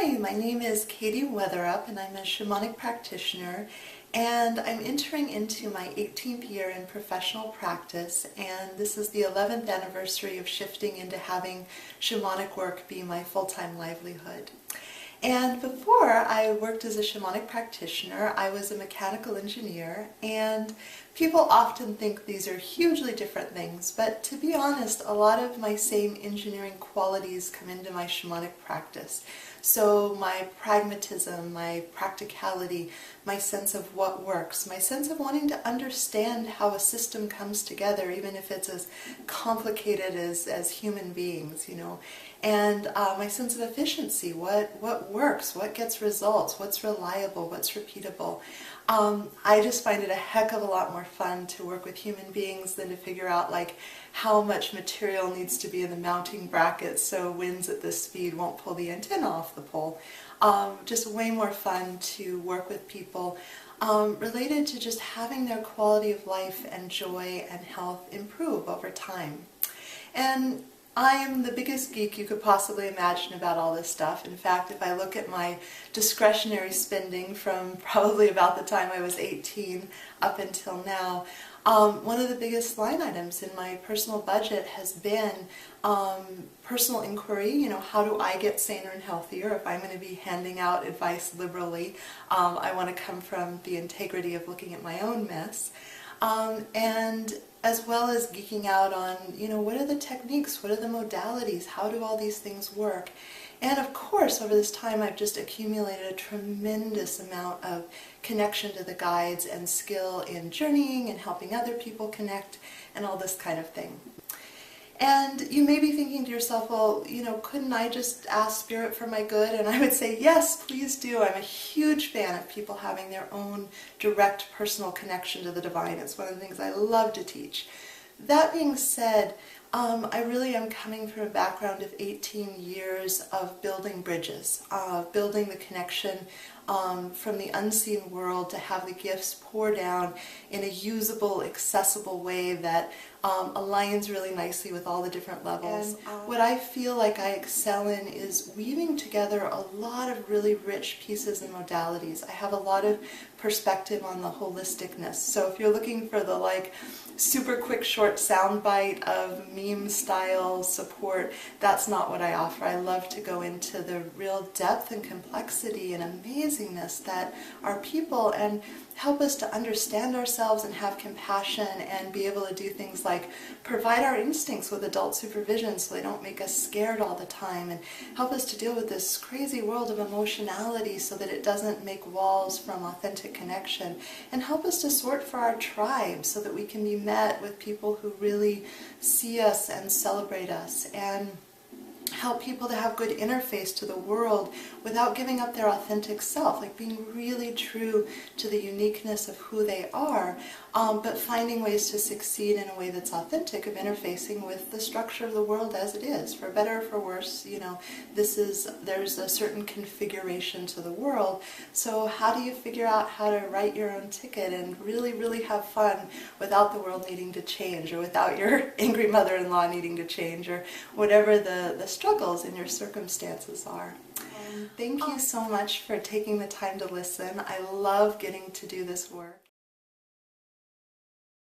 Hi, my name is Katie Weatherup and I'm a shamanic practitioner, and I'm entering into my 18th year in professional practice, and this is the 11th anniversary of shifting into having shamanic work be my full-time livelihood. And before I worked as a shamanic practitioner, I was a mechanical engineer, and people often think these are hugely different things, but to be honest, a lot of my same engineering qualities come into my shamanic practice. So my pragmatism, my practicality, my sense of what works, my sense of wanting to understand how a system comes together, even if it's as complicated as human beings, and my sense of efficiency, what works, what gets results, what's reliable, what's repeatable. I just find it a heck of a lot more fun to work with human beings than to figure out how much material needs to be in the mounting bracket so winds at this speed won't pull the antenna off the pole. Just way more fun to work with people related to just having their quality of life and joy and health improve over time. And I am the biggest geek you could possibly imagine about all this stuff. In fact, if I look at my discretionary spending from probably about the time I was 18 up until now, one of the biggest line items in my personal budget has been personal inquiry. How do I get saner and healthier? If I'm going to be handing out advice liberally, I want to come from the integrity of looking at my own mess. And as well as geeking out on, what are the techniques, what are the modalities, how do all these things work? And of course, over this time, I've just accumulated a tremendous amount of connection to the guides and skill in journeying and helping other people connect and all this kind of thing. And you may be thinking to yourself, well, couldn't I just ask Spirit for my good? And I would say, yes, please do. I'm a huge fan of people having their own direct personal connection to the divine. It's one of the things I love to teach. That being said, I really am coming from a background of 18 years of building bridges, building the connection from the unseen world to have the gifts pour down in a usable, accessible way that aligns really nicely with all the different levels. And what I feel like I excel in is weaving together a lot of really rich pieces and modalities. I have a lot of perspective on the holisticness. So if you're looking for the super quick short soundbite of meme style support, that's not what I offer. I love to go into the real depth and complexity and amazingness that are people, and help us to understand ourselves and have compassion and be able to do things like provide our instincts with adult supervision so they don't make us scared all the time, and help us to deal with this crazy world of emotionality so that it doesn't make walls from authentic connection, and help us to sort for our tribe so that we can be met with people who really see us and celebrate us, and help people to have good interface to the world without giving up their authentic self, being really true to the uniqueness of who they are, but finding ways to succeed in a way that's authentic, of interfacing with the structure of the world as it is, for better or for worse. There's a certain configuration to the world, so how do you figure out how to write your own ticket and really, really have fun without the world needing to change, or without your angry mother-in-law needing to change, or whatever the struggles in your circumstances are. Thank you so much for taking the time to listen. I love getting to do this work.